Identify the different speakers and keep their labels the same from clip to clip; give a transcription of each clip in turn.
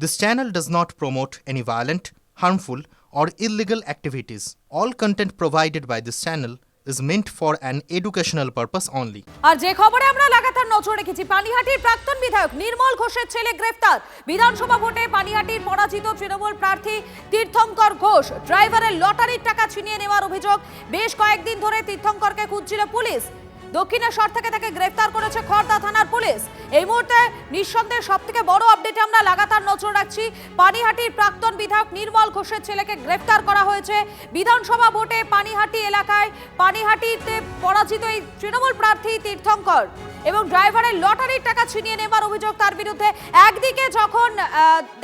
Speaker 1: This channel does not promote any violent, harmful, or illegal activities. All content provided by this channel is meant for an educational purpose only.
Speaker 2: আর যে খবরে আমরা লাগাতার নজর রেখেছি, পানিহাটির প্রাক্তন বিধায়ক নির্মল ঘোষের ছেলে গ্রেফতার। বিধানসভা ভোটে পানিহাটির পরাজিত তৃণমূল প্রার্থী তীর্থঙ্কর ঘোষ ড্রাইভারের লটারির টাকা ছিনিয়ে নেওয়ার অভিযোগ। বেশ কয়েকদিন ধরে তীর্থঙ্করকে খুঁজছিল পুলিশ। দক্ষিণেশ্বর থেকে তাকে গ্রেফতার করেছে খড়দা থানার পুলিশ। এই মুহূর্তে নিঃসন্দেহে সবথেকে বড় আপডেটে আমরা লাগাতার নজর রাখছি। পানিহাটির প্রাক্তন বিধায়ক নির্মল ঘোষের ছেলেকে গ্রেফতার করা হয়েছে। বিধানসভা ভোটে পানিহাটি এলাকায় পানিহাটিতে পরাজিত এই তৃণমূল প্রার্থী তীর্থঙ্কর এবং ড্রাইভারের লটারির টাকা ছিনিয়ে নেবার অভিযোগ তার বিরুদ্ধে। একদিকে যখন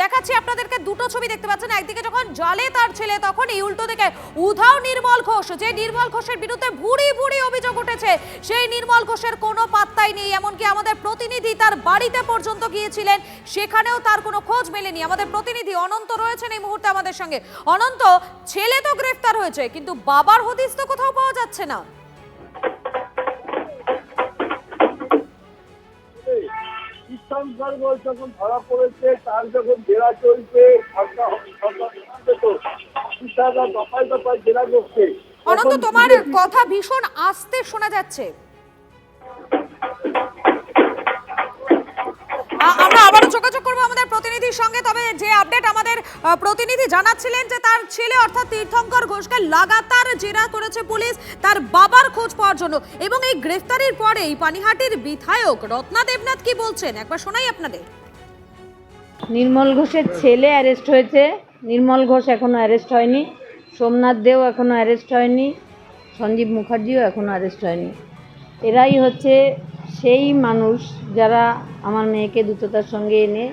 Speaker 2: দেখাচ্ছি আপনাদেরকে দুটো ছবি দেখতে পাচ্ছেন, একদিকে যখন জলে তার ছেলে, তখন এই উল্টো দিকে উধাও নির্মল ঘোষ। যে নির্মল ঘোষের বিরুদ্ধে ভুরি ভুরি অভিযোগ উঠেছে, সেই নির্মল ঘোষের কোনো পাত্তাই নেই। এমনকি আমাদের প্রতিনিধি তার বাড়িতে পর্যন্ত গিয়েছিলেন, সেখানেও তার কোনো খোঁজ মেলেনি। আমাদের প্রতিনিধি অনন্ত রয়েছেন এই মুহূর্তে আমাদের সঙ্গে। অনন্ত, ছেলে তো গ্রেফতার হয়েছে, কিন্তু বাবার হদিস তো কোথাও পাওয়া যাচ্ছে না।
Speaker 3: যখন ধরা পড়েছে, তার যখন জেরা চলছে, দফায় দফায় জেরা করছে।
Speaker 2: অনন্ত, তোমার কথা ভীষণ আস্তে শোনা যাচ্ছে। আমরা আবারও যোগাযোগ করবো আমাদের প্রতিনিধির সঙ্গে। তবে যে আপডেট আমাদের প্রতিনিধি জানাচ্ছিলেন যে তার ছেলে অর্থাৎ তীর্থঙ্কর ঘোষকে লাগাতার জেরা করেছে পুলিশ তার বাবার খোঁজ পাওয়ার জন্য। এবং এই গ্রেফতারির পরেই পানিহাটির বিধায়ক রত্না দেবনাথ কি বলছেন একবার শোনাই আপনাদের।
Speaker 4: নির্মল ঘোষের ছেলে অ্যারেস্ট হয়েছে। নির্মল ঘোষ এখনও অ্যারেস্ট হয়নি। সোমনাথ দেও এখনও অ্যারেস্ট হয়নি। সঞ্জীব মুখার্জিও এখনও অ্যারেস্ট হয়নি। এরাই হচ্ছে সেই মানুষ যারা আমার মেয়েকে দ্রুততার সঙ্গে এনে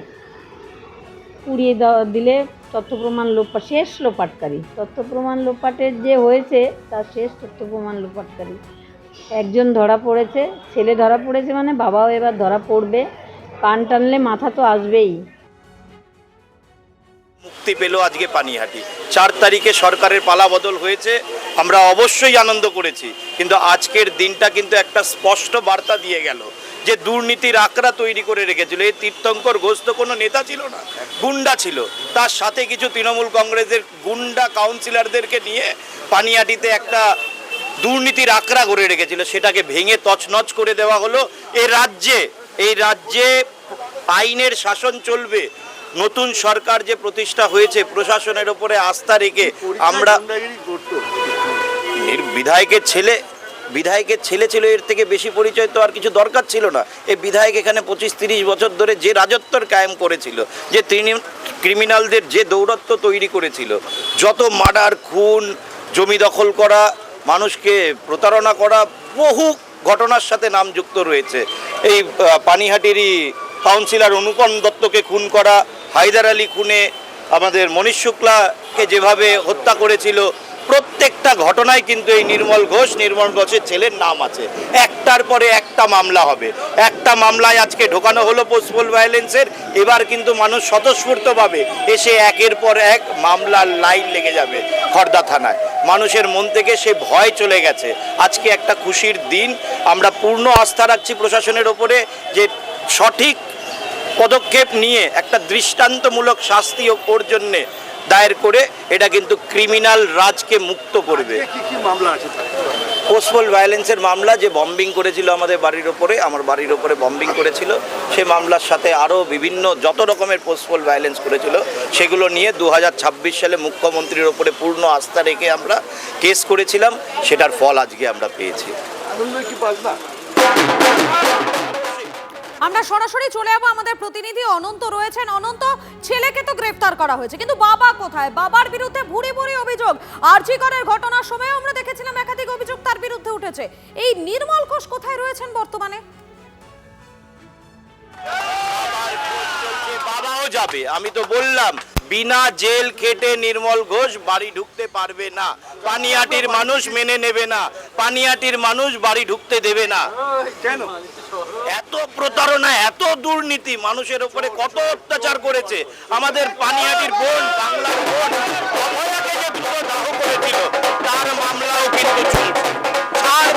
Speaker 4: পুড়িয়ে দিলে তথ্য প্রমাণ শেষ লোপাটকারী। তথ্য প্রমাণ লোপাটের যে হয়েছে তার শেষ তথ্য প্রমাণ লোপাটকারী একজন ধরা পড়েছে। ছেলে ধরা পড়েছে মানে বাবাও এবার ধরা পড়বে। কান টানলে মাথা তো আসবেই।
Speaker 5: মুক্তি পেল আজকে পানিহাটি। 4 তারিখে সরকারের পালাবদল হয়েছে, আমরা অবশ্যই আনন্দ করেছি, কিন্তু আজকের দিনটা কিন্তু একটা স্পষ্ট বার্তা দিয়ে গেল যে দুর্নীতির আকড়া তৈরি করে রেখেছিল। এই তীর্থঙ্কর ঘোষ তো কোনো নেতা ছিল না, গুন্ডা ছিল। তার সাথে কিছু তৃণমূল কংগ্রেসের গুন্ডা কাউন্সিলরদেরকে নিয়ে পানিহাটিতে একটা দুর্নীতির আকড়া গড়ে রেখেছিল, সেটাকে ভেঙে তছনছ করে দেওয়া হলো। এই রাজ্যে আইনের শাসন চলবে। নতুন সরকার যে প্রতিষ্ঠা হয়েছে, প্রশাসনের ওপরে আস্থা রেখে আমরা বিধায়কের ছেলে ছিল, এর থেকে বেশি পরিচয় তো আর কিছু দরকার ছিল না। এই বিধায়ক এখানে 25-30 বছর ধরে যে রাজত্বর কায়েম করেছিল, যে ক্রিমিনালদের যে দৌরত্ব তৈরি করেছিল, যত মার্ডার, খুন, জমি দখল করা, মানুষকে প্রতারণা করা, বহু ঘটনার সাথে নাম যুক্ত রয়েছে। এই পানিহাটিরই কাউন্সিলর অনুপম দত্তকে খুন করা, হায়দার আলী খুনে আমাদের মনীষ শুক্লাকে যেভাবে হত্যা করেছিল, প্রত্যেকটা ঘটনায় কিন্তু এই নির্মল ঘোষের ছেলের নাম আছে। একটার পরে একটা মামলা হবে। একটা মামলায় আজকে ঢোকানো হলো পোস্টপোল ভায়োলেন্সের। এবার কিন্তু মানুষ স্বতঃস্ফূর্তভাবে এসে একের পর এক মামলার লাইন লেগে যাবে খড়দা থানায়। মানুষের মন থেকে সে ভয় চলে গেছে। আজকে একটা খুশির দিন। আমরা পূর্ণ আস্থা রাখছি প্রশাসনের ওপরে যে সঠিক পদক্ষেপ নিয়ে একটা দৃষ্টান্তমূলক শাস্তি ওর জন্যে দায়ের করে এটা কিন্তু ক্রিমিনাল রাজকে মুক্ত করবে। পোস্টপোল ভায়োলেন্সের মামলা, যে বম্বিং করেছিল আমাদের বাড়ির ওপরে, আমার বাড়ির ওপরে বম্বিং করেছিল, সে মামলার সাথে আরও বিভিন্ন যত রকমের পোস্টপোল ভায়োলেন্স করেছিল, সেগুলো নিয়ে 2026 সালে মুখ্যমন্ত্রীর ওপরে পূর্ণ আস্থা রেখে আমরা কেস করেছিলাম। সেটার ফল আজকে আমরা পেয়েছি।
Speaker 2: আমরা সরাসরি চলে যাবো, আমাদের প্রতিনিধি অনন্ত রয়েছেন। অনন্ত, ছেলেকে তো গ্রেফতার করা হয়েছে, কিন্তু বাবা কোথায়? বাবার বিরুদ্ধে ভুরি ভুরি অভিযোগ। আরজি করের ঘটনার সময় আমরা দেখেছিলাম একাধিক অভিযোগ তার বিরুদ্ধে উঠেছে। এই নির্মল ঘোষ কোথায় রয়েছেন বর্তমানে?
Speaker 5: বাবাও যাবে, আমি তো বললাম বিনা জেল খেটে নির্মল ঘোষ বাড়ি ঢুকতে পারবে না। পানিহাটির মানুষ মেনে নেবে না, পানিহাটির মানুষ বাড়ি ঢুকতে দেবে না। কেন এত প্রতারণা, এত দুর্নীতি, মানুষের উপরে কত অত্যাচার করেছে। আমাদের পানিহাটির বোন, বাংলার বোন অভয়াকে যে দ্রুত দাহ করেছিল, তার মামলাও কিন্তু চলছে। ছাড়